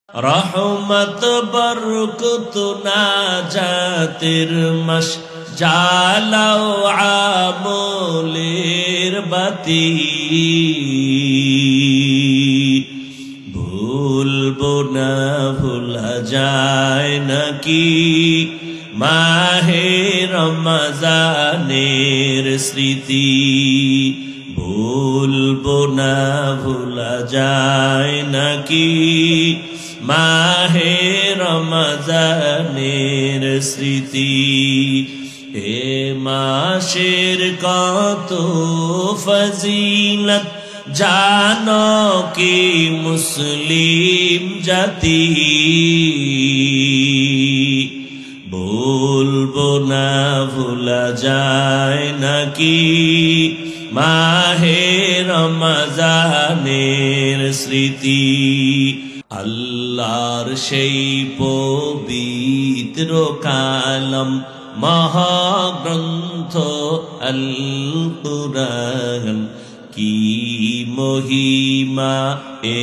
रहमत बरकत नाजातेर मास জালাও আমলের বাতি ভুলবো না ভোলা যায় নাকি মাহে রমজানের স্মৃতি ভুলবো না ভোলা যায় নাকি মাহে রমজানের স্মৃতি এ মাসের কত ফজিলত জানো কি মুসলিম জাতি বলবো না ভোলা যায় নাকি মাহে রমজানের স্মৃতি আল্লাহর সেই পবিত্র কালাম মহাগ্রন্থ আল কুরআন কি মহিমা এ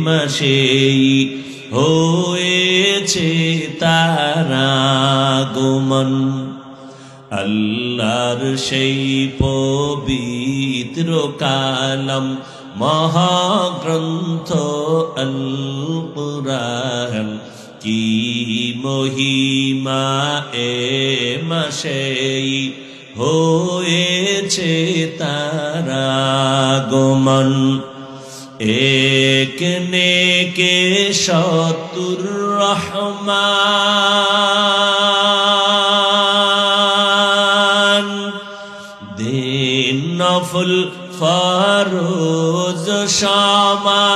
মাসেই হয়েছে তার আগমন আল্লাহর সেই পবিত্র কালাম মহাগ্রন্থ আল কুরআন কি মহিমা এ মাসেই হয়েছে তার আগমন এক নেকে শতুর রহমান দিন নফল ফরজ সমান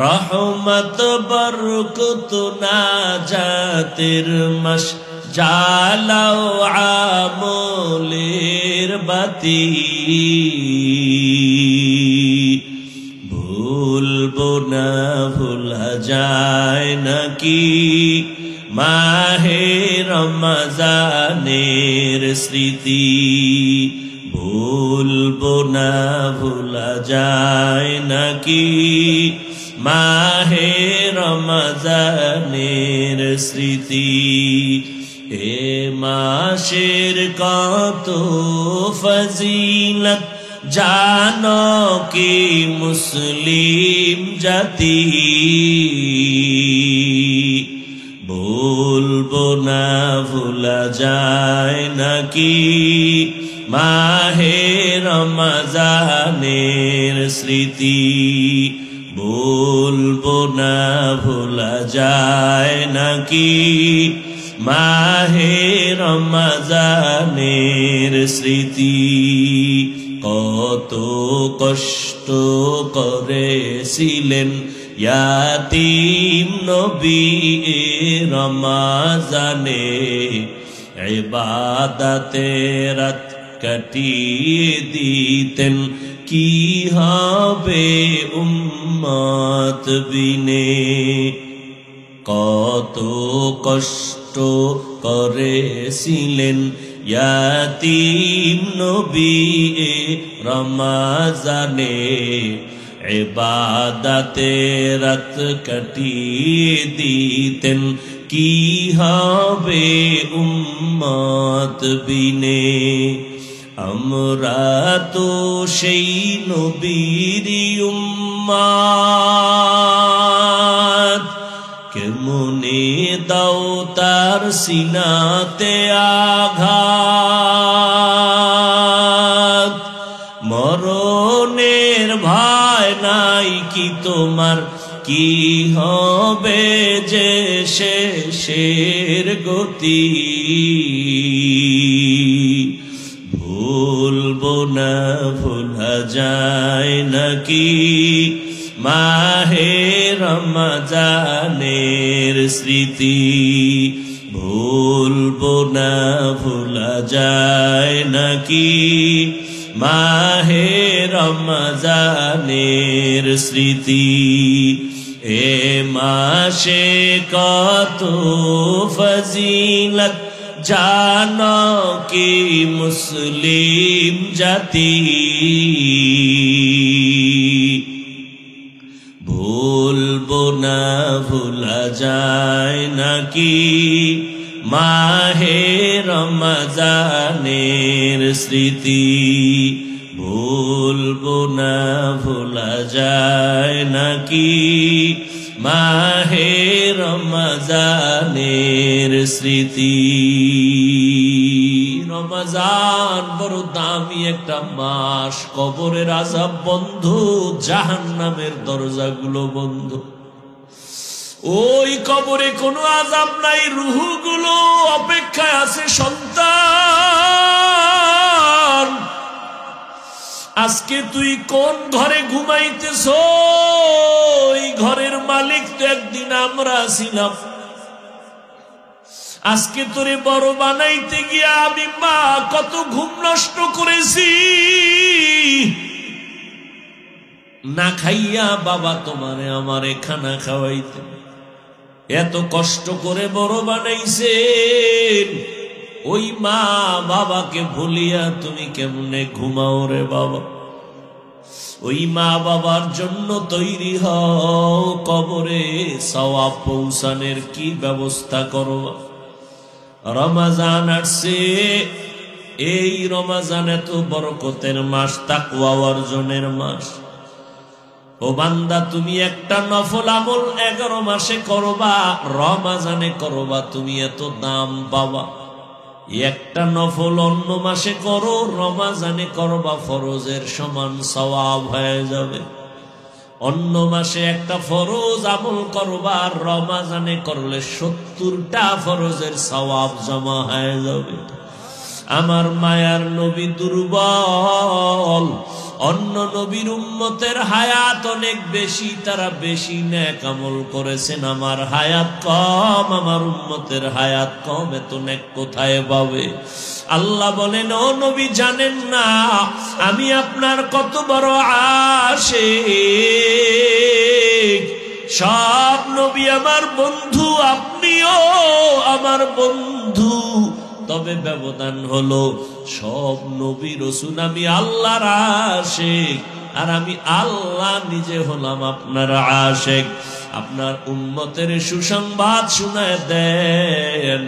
রহমত বরকত নাজাতের মাস জালাও আমলের বাতি ভুলবো না ভোলা যায় নাকি মাহে রমজানের স্মৃতি ভুলবো না ভোলা যায় নাকি মাহে রমজানের স্মৃতি এ মাসের কত ফজিলত জানো কি মুসলিম জাতি বলবো না ভোলা যায় নাকি মাহে রমজানের স্মৃতি বলবো না ভোলা যায় নাকি মাহে রমজানের স্মৃতি কত কষ্ট করেছিলেন ইয়াতীম নবী রমজানে ইবাদতে রাত কাটিয়ে দিতেন কি হবে উম্মত বিনে কত কষ্ট করেছিলেন ইয়াতীম নবী রমজানে ইবাদতে রাত কাটিয়ে দিতেন কি হবে উম্মত বিনে আমরা তো সেই নবীর উম্মত কেমনে দাও তার সিনাতে আঘাত মরণের ভয় নাই কি তোমার কি হবে যে শেষের গতি ভুলবো না ভোলা যায় নাকি মাহে রমজানের স্মৃতি ভুলবো না ভোলা যায় নাকি মাহে রমজানের স্মৃতি এ মাসে কত ফজিলত জানো কি মুসলিম জাতি নাকি মাহে রমজানের স্মৃতি ভুলবো না ভোলা যায় নাকি মাহে রমজানের স্মৃতি। রমজান বড় দামি একটা মাস, কবরের আযাব বন্ধ, জাহান্নামের দরজাগুলো বন্ধ। ওই কবরে কোনো আযাব নাই, রূহগুলো অপেক্ষায় আছে সন্তান। আজকে তুই কোন ঘরে ঘুমাইতেছ? ওই ঘরের মালিক তো একদিন আমরা ছিলাম। আজকে তোরে বড় বানাইতে গিয়া আমি মা কত ঘুম নষ্ট করেছি। না খাইয়া বাবা তোমারে আমারে খানা খাওয়াইতে এত কষ্ট করে বড় বানাইছেন। ওই মা বাবাকে ভুলিয়া তুমি কেমনে ঘুমাও রে বাবা? ওই মা বাবার জন্য তৈরি হও, কবরে সওয়াব পৌঁছানোর কি ব্যবস্থা করবা। রমজান আসছে, এই রমজান এত বরকতের মাস, তাকওয়া অর্জনের মাস। ও বান্দা, তুমি একটা নফল আমল 11 মাসে করবা, রমজানে করবা, তুমি এত দাম পাবা। একটা নফল অন্য মাসে করো, রমজানে করবা, ফরজের সমান সওয়াব হয়ে যাবে। অন্য মাসে একটা ফরজ আমল করবা, রমজানে করলে 70টা ফরজের সওয়াব জমা হয়ে যাবে। আমার মায়ার নবী দুর্বল, অন্য নবীর উম্মতের হায়াত অনেক বেশি, তারা বেশি নেক আমল করেছেন। আমার হায়াত কম, আমার উম্মতের হায়াত কম, এত নেক কোথায় পাবে? আল্লাহ বলেন, ও নবী জানেন না আমি আপনার কত বড় আশিক? সব নবী আমার বন্ধু, আপনিও আমার বন্ধু। তবে ব্যবধান হলো, সব নবী রাসূল আমি আল্লাহর আশিক, আর আমি আল্লাহ নিজে হলাম আপনার আশিক। আপনার উম্মতের সুসংবাদ শুনায় দেন,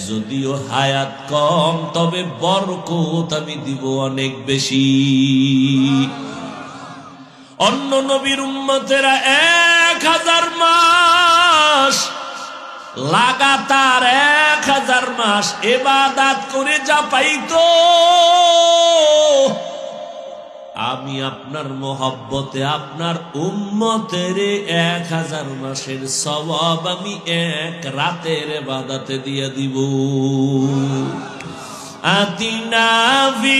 যদিও হায়াত কম তবে বরকত আমি দিব অনেক বেশি। অন্য নবীর উম্মতেরা 1000 মাস লাগাতার 1000 মাস ইবাদত করে যা পাইতো, আমি আপনার মোহাব্বতে আপনার উম্মতের 1000 মাসের সওয়াব আমি 1 রাতের ইবাদতে দিয়ে দিব। আতিনা ফি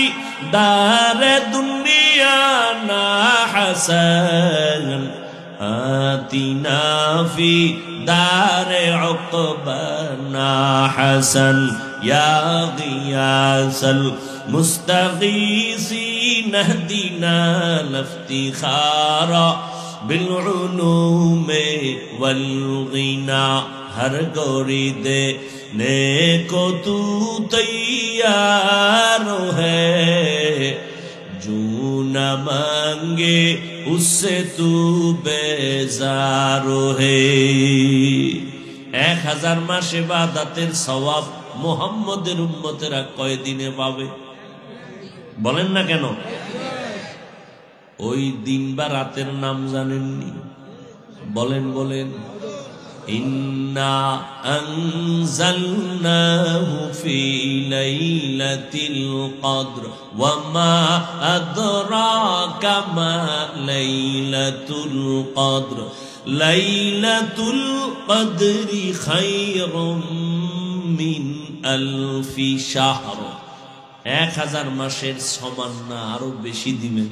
দারে দুনিয়া না হাসান, আতিনা ফি দারে উকবানা হাসান, ইয়া গিয়াসাল মুস্তাগীসিন ইহদিনা লিফতিখারা বিল উলুমে ওয়াল গিনা। हर गोरी देने को तू तैयार है, जो न मांगे उससे तू बेजार है। 1000 মাস ইবাদতের সওয়াব মুহাম্মদের উম্মতেরা কয় দিনে পাবে? বলেন না কেন? ওই দিন বা রাতের নাম জানেননি? বলেন বলেন। ইন্না আনজালনাহু ফি লাইলাতিল কদর ওয়া মা আদরাকা মা লাইলাতুল কদর, লাইলাতুল কদরি খায়রুম মিন আলফি শাহর। 1000 মাসের সমান না, আরো বেশি দিবেন।